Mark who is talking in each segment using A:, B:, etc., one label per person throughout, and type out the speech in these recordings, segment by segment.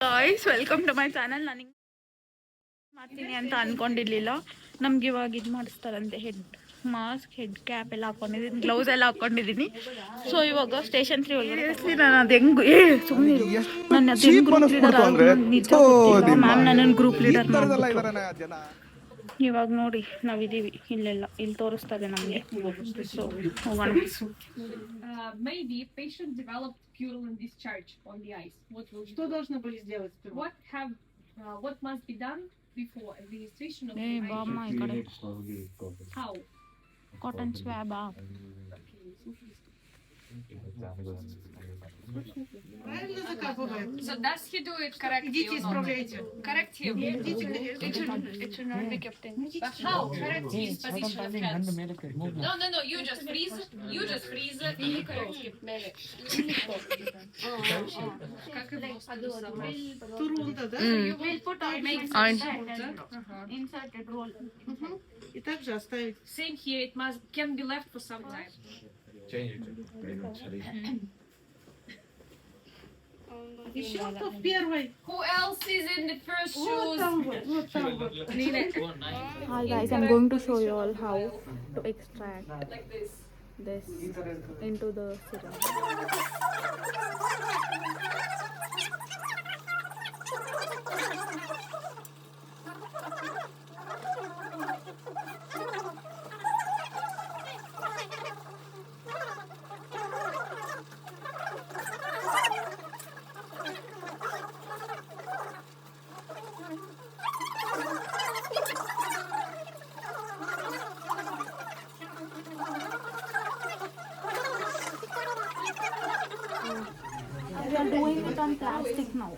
A: Guys welcome to my channel. ನನಗೆ ಮಾಡ್ತೀನಿ ಅಂತ ಅನ್ಕೊಂಡಿರ್ಲಿಲ್ಲ. ನಮ್ಗೆ ಇವಾಗ ಇದು ಮಾಡಿಸ್ತಾರಂತೆ, ಹೆಡ್ ಮಾಸ್ಕ್, ಹೆಡ್ ಕ್ಯಾಪ್ ಎಲ್ಲ ಹಾಕೊಂಡಿದ್ದೀನಿ, ಗ್ಲೌಸ್ ಎಲ್ಲ ಹಾಕೊಂಡಿದ್ದೀನಿ. ಸೊ ಇವಾಗ ಸ್ಟೇಷನ್ 3 ಒಳಗಡೆ ನಾನು ಅದು ಹೆಂಗೆ ಸುಮ್ಮನೆ ನಾನು ಅದು ಹೆಂಗ್ ಗ್ರೂಪ್ ಲೀಡರ್ ನಿಜ ಗೊತ್ತಿಲ್ಲ. ಮ್ಯಾಮ್ ನನ್ನನ್ನು ಗ್ರೂಪ್ ಲೀಡರ್ ಮಾಡ್ಬಿಟ್ಟು ಇವಾಗ ನೋಡಿ ನಾವಿದ್ದೀವಿ ಇಲ್ಲೆಲ್ಲ, ಇಲ್ಲಿ ತೋರಿಸ್ತಾರೆ ನಮಗೆ. ಸೊ ಹೋಗೋಣ.
B: Maybe patient developed purulent discharge on the eyes.
C: Что должны были сделать?
B: What must be done before administration of
A: ಏ
B: the
A: ಬಾಮ್ಮ ಈ ಕಡೆ
B: How?
A: Cotton ಸ್ವ್ಯಾಬಾ?
C: Правильно закапывает?
B: So does he do it correctly?
C: Идите
B: or not?
C: исправляйте.
B: Correct him.
A: It should not be kept in.
B: But how? Correct his position of hands. No. You just freeze. And you correct him. Как его
C: Турунда, да?
B: You will put on
A: Insert it, roll.
C: И также оставить.
B: Same here. It can be left for some time.
C: Еще кто в первой?
B: Who else is in the first
C: Вот
B: shoes?
C: там вот.
A: Hi guys, I'm going to show you all how to extract
B: Like this.
A: this into the syrup. We are doing it on plastic now.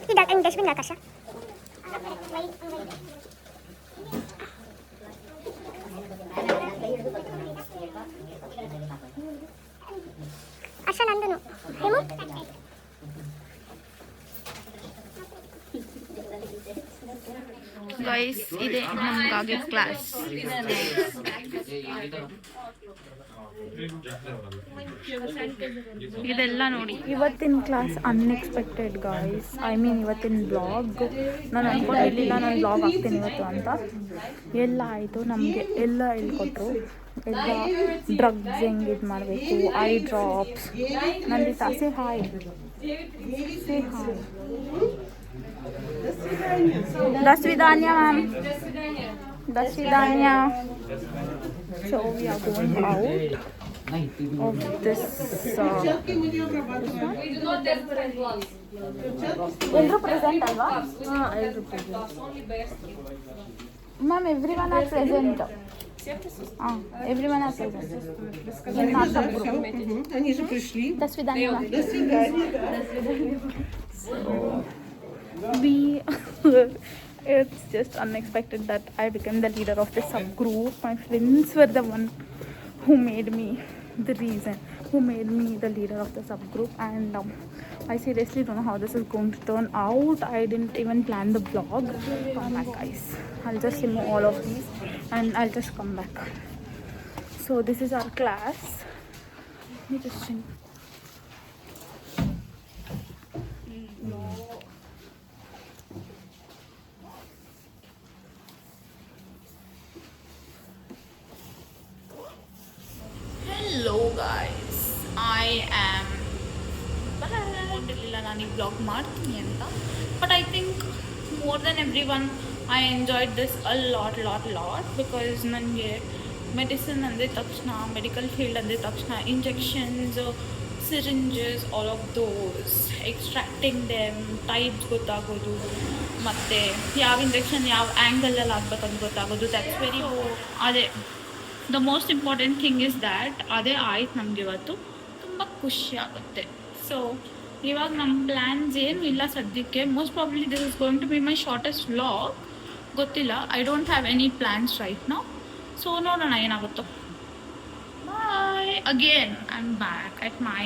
D: Tidak, ang dashboard na kasha. Asha nandun. Remove.
A: Guys ಇದೆ ನಮ್ಗಾಗೆ class. ಇದೆಲ್ಲ ನೋಡಿ ಇವತ್ತಿನ class unexpected guys. ಇವತ್ತಿನ blog ನಾನು ಅನ್ಕೊಂಡಿರಲಿಲ್ಲ ನಾನು blog ಹಾಕ್ತೀನಿ ಇವತ್ತು ಅಂತ. ಎಲ್ಲ ಆಯಿತು, ನಮಗೆ ಎಲ್ಲ ಹೇಳ್ಕೊಟ್ರು. ಎಲ್ಲ ಡ್ರಗ್ಸ್ ಹೆಂಗೆ ಇದು ಮಾಡಬೇಕು, eye drops. Nandita say hi. Say hi. Dasvidanya ma'am. Dasvidanya. So we are going out of this.
B: We do not have gloves.
A: Elru present alva? Elru present.
B: Only best.
A: Ma'am, everyone are present. Everyone are present. In our subgroup.
C: Они же пришли.
A: Dasvidanya ma'am.
C: До свидания.
A: It's just unexpected that I became the leader of the subgroup. My friends were the one who made me the leader of the subgroup, and I seriously don't know how this is going to turn out. I didn't even plan the vlog. Come back guys, I'll just remove all of these and I'll just come back. So this is our class. Let me just sing. Hello guys, I am ಗೊತ್ತಿರಲಿಲ್ಲ ನಾನು ಈ blog ಮಾಡ್ತೀನಿ ಅಂತ. But I think more than every one I enjoyed this a lot because ನನಗೆ medicine ಅಂದಿದ ತಕ್ಷಣ, medical field ಅಂದಿದ ತಕ್ಷಣ injections, syringes, all of those, extracting them, types ಗೊತ್ತಾಗೋದು, ಮತ್ತು ಯಾವ ಇಂಜೆಕ್ಷನ್ ಯಾವ ಆ್ಯಂಗಲಲ್ಲಿ ಆಗ್ಬೇಕಂತ ಗೊತ್ತಾಗೋದು. ದಟ್ಸ್ ವೆರಿ ಅದೇ the most important thing is that. ಅದೇ ಆಯ್ತು ನಮ್ಗೆ ಇವತ್ತು, ತುಂಬ ಖುಷಿ ಆಗುತ್ತೆ. ಸೊ ಇವಾಗ ನಮ್ಮ ಪ್ಲ್ಯಾನ್ಸ್ ಏನು ಇಲ್ಲ ಸದ್ಯಕ್ಕೆ. Most probably this is going to be my shortest vlog. ಗೊತ್ತಿಲ್ಲ, I don't have any plans right now. So ನೋಡೋಣ ಏನಾಗುತ್ತೋ. Bye again, I am back at my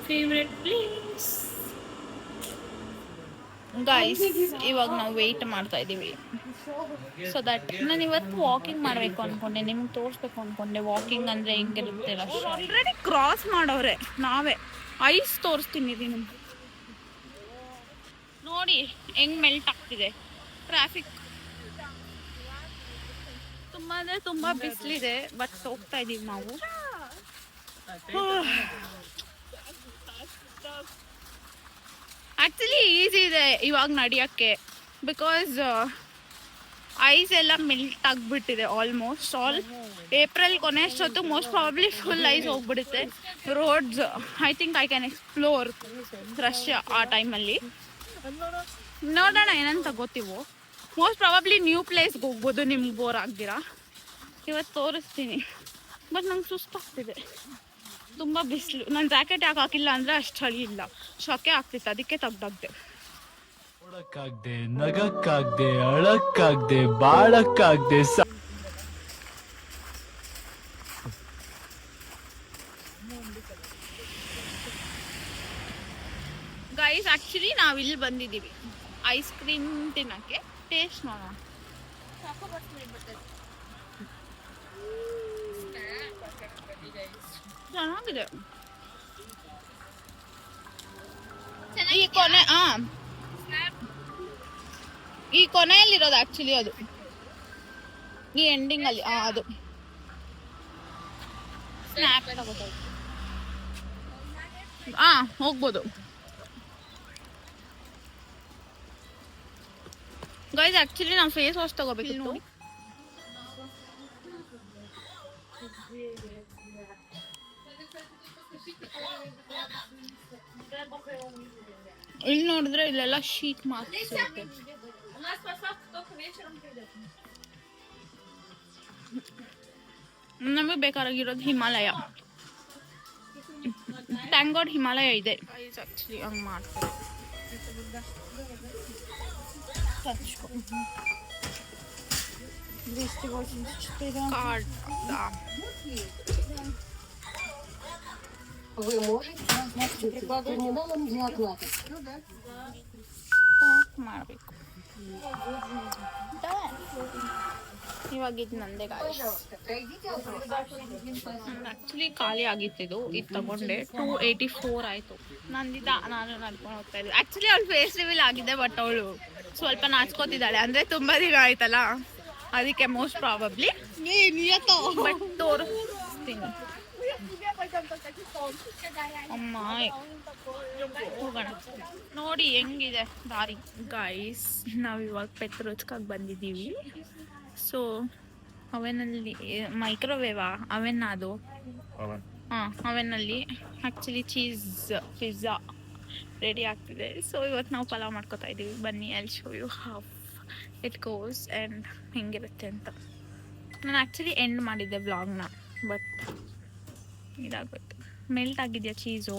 A: favourite place. Guys ಇವಾಗ ನಾವು ವೆಯ್ಟ್ ಮಾಡ್ತಾ ಇದ್ದೀವಿ ಸೊ ದಟ್ ನಾನು ಇವತ್ತು walking ಮಾಡಬೇಕು ಅಂದ್ಕೊಂಡೆ, ನಿಮ್ಗೆ ತೋರಿಸ್ಬೇಕು ಅಂದ್ಕೊಂಡೆ ವಾಕಿಂಗ್ ಅಂದರೆ ಹೆಂಗಿರುತ್ತೆ. ಆಲ್ರೆಡಿ ಕ್ರಾಸ್ ಮಾಡೋರೆ, ನಾವೇ ಐಸ್ ತೋರಿಸ್ತೀನಿ ನಿಮ್ಗೆ ನೋಡಿ ಹೆಂಗ್ ಮೆಲ್ಟ್ ಆಗ್ತಿದೆ. ಟ್ರಾಫಿಕ್ ತುಂಬ ಅಂದರೆ ತುಂಬ ಬಿಸಿಲಿದೆ, ಬಟ್ ಹೋಗ್ತಾ ಇದ್ದೀವಿ ನಾವು. ಆ್ಯಕ್ಚುಲಿ ಈಸಿ ಇದೆ ಇವಾಗ ನಡೆಯೋಕ್ಕೆ, ಬಿಕಾಸ್ ಐಸ್ ಎಲ್ಲ ಮೆಲ್ಟ್ ಆಗಿಬಿಟ್ಟಿದೆ ಆಲ್ಮೋಸ್ಟ್ ಆಲ್. ಏಪ್ರಿಲ್ ಕೊನೆ ಅಷ್ಟೊತ್ತು ಮೋಸ್ಟ್ ಪ್ರಾಬಬ್ಲಿ ಫುಲ್ ಐಸ್ ಹೋಗ್ಬಿಡುತ್ತೆ. Roads I think I can explore Russia ಆ ಟೈಮಲ್ಲಿ. ನೋಡೋಣ ಏನಂತ ಗೊತ್ತಿವೋ. ಮೋಸ್ಟ್ ಪ್ರಾಬಬ್ಲಿ ನ್ಯೂ ಪ್ಲೇಸ್ಗೆ ಹೋಗ್ಬೋದು, ನಿಮ್ಗೆ ಬೋರ್ ಆಗ್ದಿರಾ. ಇವತ್ತು ತೋರಿಸ್ತೀನಿ, ಬಟ್ ನಂಗೆ ಸುಸ್ತಾಗ್ತಿದೆ, ತುಂಬ ಬಿಸಿಲು. ನಾನು ಜಾಕೆಟ್ ಯಾಕೆ ಹಾಕಿಲ್ಲ ಅಂದರೆ ಅಷ್ಟು ಚಳಿ ಇಲ್ಲ, ಶೊಕೆ ಆಗ್ತಿತ್ತು, ಅದಕ್ಕೆ ತೆಗ್ದಾಗ್ದೆ.
E: ನೋಡಕ್ಕಾಗ್ದೆ, ನಗಕ್ಕಾಗ್ದೆ, ಅಳಕ್ಕಾಗ್ದೆ, ಬಾಳಕ್ಕಾಗ್ದೆ.
A: ಗೈಸ್ ಆ್ಯಕ್ಚುಲಿ ನಾವು ಇಲ್ಲಿ ಬಂದಿದ್ದೀವಿ ಐಸ್ ಕ್ರೀಮ್ ತಿನ್ನೋಕ್ಕೆ. ಟೇಸ್ಟ್ ನೋಡೋಣ. ಚೆನ್ನಾಗಿದೆ. ಈ ಕೊನೆ ಈ ಕೊನೆಯಲ್ಲಿರೋದು ಆ್ಯಕ್ಚುಲಿ ಅದು, ಈ ಎಂಡಿಂಗ್ ಅಲ್ಲಿ ಅದು ಸ್ನ್ಯಾಪ್ ತಗೋತಾರೆ. ಹೋಗ್ಬೋದು ಗೈಸ್. ಆ್ಯಕ್ಚುಲಿ ನಾವು ಫೇಸ್ ವಾಶ್ ತಗೋಬೇಕಿತ್ತು. ಇಲ್ಲಿ ನೋಡಿದ್ರೆ ಇಲ್ಲೆಲ್ಲ ಶೀಟ್ ಮಾರ್ಕ್ಸ್ ಇರುತ್ತೆ. ನಮಗೆ ಬೇಕಾಗಿರೋದು ಹಿಮಾಲಯ. ಥ್ಯಾಂಕ್ ಗಾಡ್ ಹಿಮಾಲಯ ಇದೆ. ಆ್ಯಕ್ಚುಲಿ ಹಂಗೆ ಮಾಡ್ತಾರೆ. ಕಾರ್ಡ್
F: Вы можете терминалом для оплаты.
A: ಮಾಡಬೇಕು. ಇವಾಗ ಇದು ನಂದೇ ಗಾಡಿ. ಆ್ಯಕ್ಚುಲಿ ಖಾಲಿ ಆಗಿತ್ತಿದು, ಇದು ತಗೊಂಡೆ 284 ಆಯಿತು. ನಾನು ನಡ್ಕೊಂಡು ಹೋಗ್ತಾ ಇದ್ದೆ. ಆ್ಯಕ್ಚುಲಿ ಅವಳು ಫೇಸ್ ರಿವೀಲ್ ಆಗಿದೆ, ಬಟ್ ಅವಳು ಸ್ವಲ್ಪ ನಾಚ್ಕೋತಿದ್ದಾಳೆ, ಅಂದರೆ ತುಂಬ ದಿನ ಆಯ್ತಲ್ಲ ಅದಕ್ಕೆ ಮೋಸ್ಟ್ ಪ್ರಾಬಬ್ಲಿ. ಬಟ್ ತೋರಿಸ್ತೀನಿ. ಅಮ್ಮ ಹೋಗೋಣ ನೋಡಿ ಹೆಂಗಿದೆ ದಾರಿ. ಗೈಸ್ ನಾವಿವಾಗ ಪೆಟ್ರೋಚ್ಕಾಗಿ ಬಂದಿದ್ದೀವಿ. ಸೊ ಅವೆನಲ್ಲಿ ಮೈಕ್ರೋವೇವಾ ಅವೆನ್ ಅದು ಅವೆನಲ್ಲಿ ಆ್ಯಕ್ಚುಲಿ ಚೀಸ್ ಪಿಜ್ಜಾ ರೆಡಿ ಆಗ್ತಿದೆ. ಸೊ ಇವತ್ತು ನಾವು ಪಲಾವ್ ಮಾಡ್ಕೊತಾ ಇದ್ದೀವಿ. ಬನ್ನಿ I show you how it goes and ಹೆಂಗಿರುತ್ತೆ ಅಂತ. ನಾನು ಆ್ಯಕ್ಚುಲಿ ಎಂಡ್ ಮಾಡಿದ್ದೆ ಬ್ಲಾಗ್ನ, ಬಟ್ ಇದಾಗುತ್ತೆ. ಮೆಲ್ಟ್ ಆಗಿದೆಯಾ ಚೀಸು?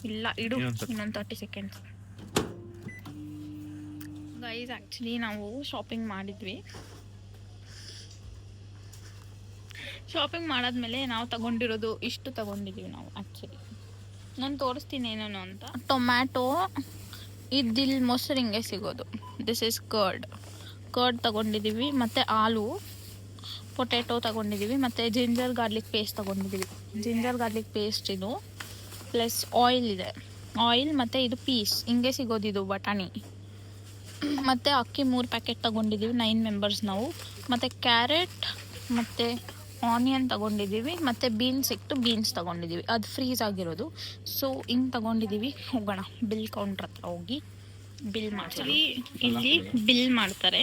A: ಇಲ್ಲ, ಇಡು ಇನ್ನೊಂದು 30 ಸೆಕೆಂಡ್ಸ್. ಗೈಸ್ ಆ್ಯಕ್ಚುಲಿ ನಾವು ಶಾಪಿಂಗ್ ಮಾಡಿದ್ವಿ. ಶಾಪಿಂಗ್ ಮಾಡಾದ್ಮೇಲೆ ನಾವು ತಗೊಂಡಿರೋದು ಇಷ್ಟು ತಗೊಂಡಿದ್ದೀವಿ ನಾವು. ಆ್ಯಕ್ಚುಲಿ ನಾನು ತೋರಿಸ್ತೀನಿ ಏನೇನು ಅಂತ. ಟೊಮ್ಯಾಟೊ ಇದಿಲ್ಲಿ ಮೊಸರು ಹಿಂಗೆ ಸಿಗೋದು. ದಿಸ್ ಇಸ್ ಕರ್ಡ್ ತಗೊಂಡಿದ್ದೀವಿ. ಮತ್ತು ಆಲೂ, ಪೊಟ್ಯಾಟೊ ತಗೊಂಡಿದ್ದೀವಿ. ಮತ್ತು ಜಿಂಜರ್ ಗಾರ್ಲಿಕ್ ಪೇಸ್ಟ್ ತಗೊಂಡಿದ್ದೀವಿ. ಜಿಂಜರ್ ಗಾರ್ಲಿಕ್ ಪೇಸ್ಟ್ ಇದು, ಪ್ಲಸ್ ಆಯಿಲ್ ಇದೆ, ಆಯಿಲ್. ಮತ್ತು ಇದು ಪೀಸ್ ಹಿಂಗೆ ಸಿಗೋದಿದು ಬಟಾಣಿ. ಮತ್ತು ಅಕ್ಕಿ 3 ಪ್ಯಾಕೆಟ್ ತಗೊಂಡಿದ್ದೀವಿ, 9 ಮೆಂಬರ್ಸ್ ನಾವು. ಮತ್ತು ಕ್ಯಾರೆಟ್ ಮತ್ತು ಆನಿಯನ್ ತಗೊಂಡಿದ್ದೀವಿ. ಮತ್ತು ಬೀನ್ಸ್ ಇಟ್ಟು ಬೀನ್ಸ್ ತಗೊಂಡಿದ್ದೀವಿ, ಅದು ಫ್ರೀಸ್ ಆಗಿರೋದು. ಸೊ ಹಿಂಗೆ ತಗೊಂಡಿದ್ದೀವಿ. ಹೋಗೋಣ ಬಿಲ್ ಕೌಂಟ್ರ್ ಹತ್ರ ಹೋಗಿ ಬಿಲ್ ಮಾಡ್ತೀವಿ. ಇಲ್ಲಿ ಬಿಲ್ ಮಾಡ್ತಾರೆ.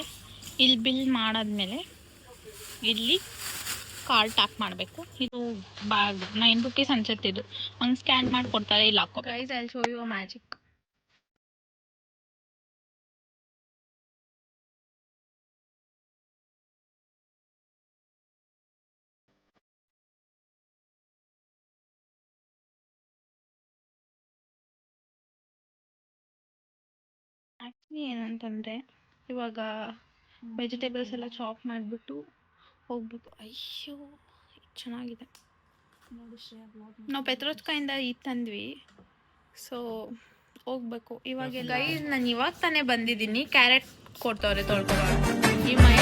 A: ಇಲ್ಲಿ ಬಿಲ್ ಮಾಡಾದ್ಮೇಲೆ ಇಲ್ಲಿ ಕಾರ್ಡ್ ಟ್ಯಾಪ್ ಮಾಡಬೇಕು. ಇದು ಬ್ಯಾಗ್ 9 ರೂಪೀಸ್ ಅನ್ಸುತ್ತೆ. ಇದು ಹಂಗೆ ಸ್ಕ್ಯಾನ್ ಮಾಡಿ ಕೊಡ್ತಾರೆ, ಇಲ್ಲಿ ಹಾಕೋ. Guys I will show you a magic. Actually ಏನಂತಂದರೆ ಇವಾಗ ವೆಜಿಟೇಬಲ್ಸ್ ಎಲ್ಲ ಚಾಪ್ ಮಾಡಿಬಿಟ್ಟು ಹೋಗ್ಬೇಕು. ಅಯ್ಯೋ ಚೆನ್ನಾಗಿದೆ. ನಾವು ಪೆತ್ರೋಚ್ಕಾಯಿಂದ ಇದು ತಂದ್ವಿ. ಸೊ ಹೋಗ್ಬೇಕು ಇವಾಗೆಲ್ಲ. ಗೈಸ್ ನಾನು ಇವಾಗ ತಾನೇ ಬಂದಿದ್ದೀನಿ. ಕ್ಯಾರೆಟ್ ಕೊಡ್ತವ್ರೆ ತೊಳ್ಕೊಬಾರ್ದು. ಈ ಮೈ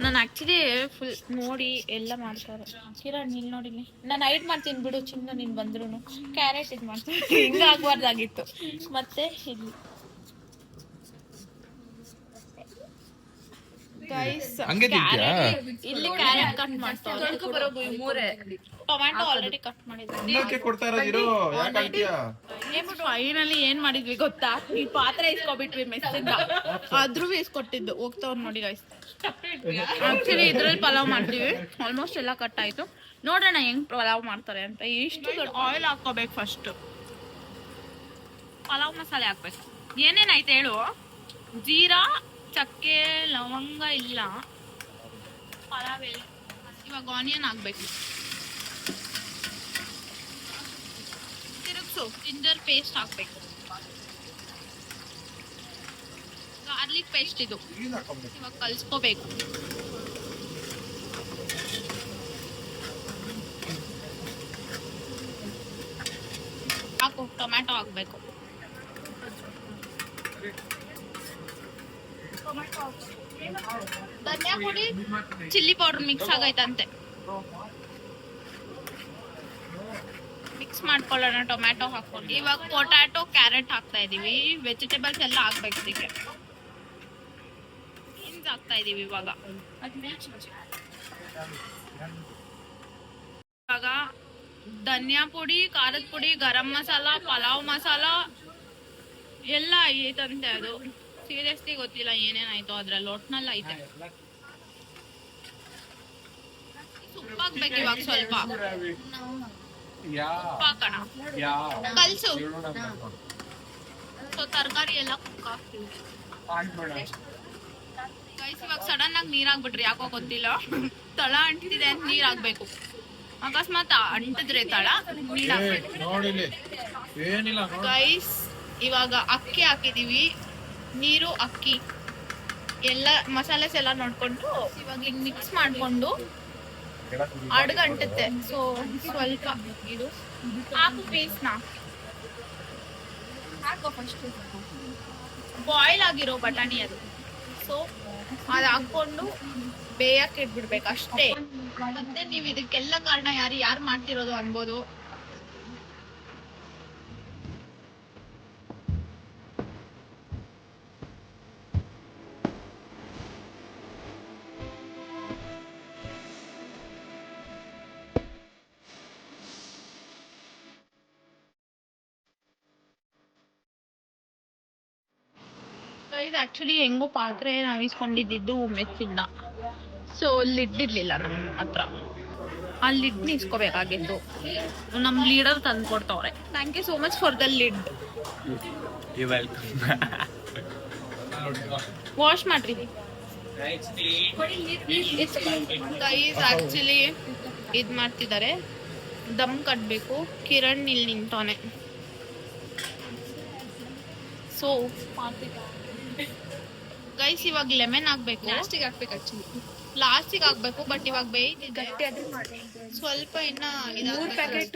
A: ನಾನು ಆ್ಯಕ್ಚುಲಿ ಫುಲ್ ನೋಡಿ ಎಲ್ಲ ಮಾಡ್ತಾರೆ. ಕಿರಣ್ ನೀನು ನೋಡಿಲಿ, ನಾನು ಹೈಡ್ ಮಾಡ್ತೀನಿ ಬಿಡು ಚಿನ್ನ, ನೀನು ಬಂದ್ರು ಕ್ಯಾರೆಟ್ ಇದು ಮಾಡ್ತೀನಿ. ಹಿಂಗೆ ಆಗ್ಬಾರ್ದಾಗಿತ್ತು. ಮತ್ತೆ ಇಲ್ಲಿ ಗೈಸ್ ಇಲ್ಲಿ ಕ್ಯಾರೆಟ್ ಕಟ್ ಮಾಡ್ತಾರೆ. ಟೊಮ್ಯಾಟೊ ಆಲ್ರೆಡಿ ಕಟ್ ಮಾಡಿದ್ದಾರೆ. ಫೈನಲಿ ಏನ್ ಮಾಡಿದ್ವಿ ಗೊತ್ತಾ, ಈ ಪಾತ್ರೆ ಇಸ್ಕೊಬಿಟ್ವಿ ಮೆಸ್ಸಿಂದ. ಆದ್ರೂ ಇಸ್ಕೊಟ್ಟಿದ್ದು ಹೋಗ್ತಾವ್ರು ನೋಡಿ ಗೈಸ್. ಆಕ್ಚುಲಿ ಇದ್ರಲ್ಲಿ ಪಲಾವ್ ಮಾಡ್ತೀವಿ. ಆಲ್ಮೋಸ್ಟ್ ಎಲ್ಲ ಕಟ್ ಆಯ್ತು. ನೋಡೋಣ ಹೆಂಗ್ ಪಲಾವ್ ಮಾಡ್ತಾರೆ ಅಂತ. ಇಷ್ಟು ದೊಡ್ಡ ಆಯಿಲ್ ಹಾಕೋಬೇಕು ಫಸ್ಟ್. ಪಲಾವ್ ಮಸಾಲೆ ಹಾಕ್ಬೇಕು. ಏನೇನಾಯ್ತು ಹೇಳು. ಜೀರಾ, ಚಕ್ಕೆ, ಲವಂಗ ಇಲ್ಲ, ಪಲಾವ್ ಎಲೆ. ಇವಾಗ ಆನಿಯನ್ ಹಾಕ್ಬೇಕು. ತಿರುಗ್ಸು. ಜಿಂಜರ್ ಪೇಸ್ಟ್ ಹಾಕ್ಬೇಕು. ಗಾರ್ಲಿಕ್ ಪೇಸ್ಟ್ ಇದು ಇವಾಗ ಕಲ್ಸ್ಕೋಬೇಕು. ಹಾಕು. ಟೊಮ್ಯಾಟೊ ಹಾಕ್ಬೇಕು. ಧನಿಯಾ ಪುಡಿ, ಚಿಲ್ಲಿ ಪೌಡರ್ ಮಿಕ್ಸ್ ಆಗೈತಂತೆ. ಮಿಕ್ಸ್ ಮಾಡ್ಕೊಳ್ಳೋಣ. ಟೊಮ್ಯಾಟೊ ಹಾಕೊಂಡು ಇವಾಗ ಪೊಟ್ಯಾಟೊ, ಕ್ಯಾರೆಟ್ ಹಾಕ್ತಾ ಇದೀವಿ. ವೆಜಿಟೇಬಲ್ಸ್ ಎಲ್ಲ ಹಾಕ್ಬೇಕು ಇದಕ್ಕೆ. ಬೀನ್ಸ್ ಹಾಕ್ತಾ ಇದೀವಿ ಇವಾಗ. ಇವಾಗ ಧನಿಯಾ ಪುಡಿ, ಖಾರದ ಪುಡಿ, ಗರಂ ಮಸಾಲ, ಪಲಾವ್ ಮಸಾಲ ಎಲ್ಲ ಐತಂತೆ. ಅದು ಸೀರಿಯಸ್ಲಿ ಗೊತ್ತಿಲ್ಲ ಏನೇನಾಯ್ತು ಅದ್ರಲ್ಲಿ. ಒಟ್ನಲ್ಲಿ ಐತೆ. ಉಪ್ಪಾಕ್ಬೇಕು ಇವಾಗ ಸ್ವಲ್ಪ. ಉಪ್ಪಾಕೋಣ. ಕಲ್ಸು. ಸೊ ತರಕಾರಿ ಎಲ್ಲ ಕುಕ್ ಹಾಕ್ತೀವಿ ಗೈಸ್. ಇವಾಗ ಸಡನ್ ಆಗಿ ನೀರ್ ಹಾಕ್ಬಿಟ್ರಿ, ಯಾಕೋ ಗೊತ್ತಿಲ್ಲ. ತಳ ಅಂಟಿದೆ ಅಂತ ನೀರ್ ಹಾಕ್ಬೇಕು. ಅಕಸ್ಮಾತ್ ಅಂಟಿದ್ರೆ ತಳ ನೀರ್ ಹಾಕ್ಬೇಕು ಗೈಸ್. ಇವಾಗ ಅಕ್ಕಿ ಹಾಕಿದೀವಿ. ನೀರು, ಅಕ್ಕಿ ಎಲ್ಲ ಮಸಾಲೆಸ್ ಎಲ್ಲ ನೋಡ್ಕೊಂಡು ಇವಾಗ ಹಿಂಗ್ ಮಿಕ್ಸ್ ಮಾಡ್ಕೊಂಡು ಅಡ್ಗಂಟುತ್ತೆ. ಸೊ ಸ್ವಲ್ಪ ಇದು ಹಾಕು ಪೀಸ್ನ. ಹಾಕೋ ಫಸ್ಟ್. ಬಾಯ್ಲ್ ಆಗಿರೋ ಬಟಾಣಿ ಅದು. ಸೊ ಅದು ಹಾಕೊಂಡು ಬೇಯಕ್ಕೆ ಇಟ್ಬಿಡ್ಬೇಕು ಅಷ್ಟೇ. ಮತ್ತೆ ನೀವು ಇದಕ್ಕೆಲ್ಲ ಕಾರಣ ಯಾರು ಮಾಡ್ತಿರೋದು ಅನ್ಬೋದು. ಇದು ಆಕ್ಚುಲಿ ಹೆಂಗೋ ಪಾತ್ರೆ ನಾವು ಇಸ್ಕೊಂಡಿದ್ದು ಮೆಸ್ಸಿಂದ. ಸೊ ಲಿಡ್ ಇರ್ಲಿಲ್ಲ ನಮ್ಮ ಹತ್ರ. ಆ ಲಿಡ್ನ ಇಸ್ಕೋಬೇಕಾಗಿತ್ತು. ನಮ್ಮ ಲೀಡರ್ ತಂದು ಕೊಡ್ತವ್ರೆ. Thank you so much for the lid. Wash ಮಾಡ್ರಿ ಗೈಸ್. ಆಕ್ಚುಲಿ ಇದ್ ಮಾಡ್ತಿದ್ದಾರೆ. ದಮ್ ಕಟ್ಬೇಕು. ಕಿರಣ್ ಇಲ್ಲಿ ನಿಂತವನೆ. ಸೊ ಗೈಸ್ ಇವಾಗ ಲೆಮನ್ ಹಾಕ್ಬೇಕು. ಲಾಸ್ಟಿಗೆ ಹಾಕ್ಬೇಕು. ಆಕ್ಚುಲಿ ಲಾಸ್ಟಿಗೆ ಹಾಕ್ಬೇಕು. ಬಟ್ ಇವಾಗ ಬೇಯ್ತಿದೆ ಸ್ವಲ್ಪ. ಇನ್ನ 3 ಪ್ಯಾಕೆಟ್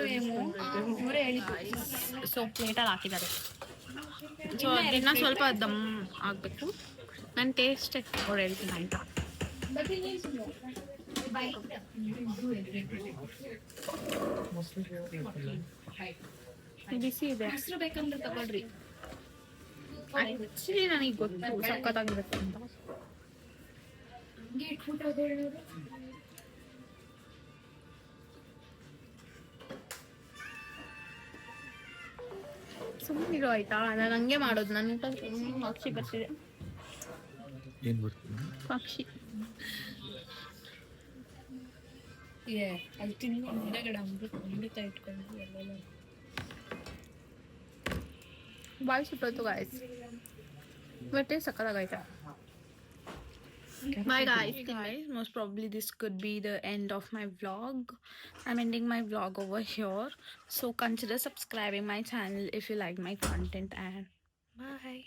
A: ಸೊ ಪ್ಲೇಟಲ್ಲಿ ಹಾಕಿದ್ದಾರೆ. ಸೊ ಅದನ್ನ ಸ್ವಲ್ಪ ದಮ್ ಆಗ್ಬೇಕು. ನನ್ನ ಟೇಸ್ಟ್ ಅವ್ರು ಹೇಳ್ತೀನಿ ಅಂತ. ಬಿಸಿ ಇದೆ. ಹೆಸರು ಬೇಕಂದ್ರೆ ತಗೊಳ್ರಿ. ಆಕ್ಚುಲಿ ನನಗೆ ಗೊತ್ತು ಸಕ್ಕತ್ತಾಗಿರುತ್ತೆ ಅಂತ. ಸುಮ್ಮನಿರೋ ಆಯ್ತಾ. ನಾನು ಹಂಗೆ ಮಾಡೋದು. ನನ್ನ ಪಕ್ಷಿ ಬರ್ತಿದೆ. ಪಕ್ಷಿ ಅದು ತಿನ್ನು ಮುಂದೆಗಡೆ ಅಮೃತ ಇಟ್ಕೊಂಡು ಎಲ್ಲ ಬಾಯಿ ಸುಟ್ಟೋಯ್ತು ಗಾಯ್ಸ್. ಬಟ್ ಸಕ್ಕತ್ತಾಗೈತೆ. Bye guys. Most probably this could be the end of my vlog. I'm ending my vlog over here. So consider subscribing my channel if you like my content, and bye.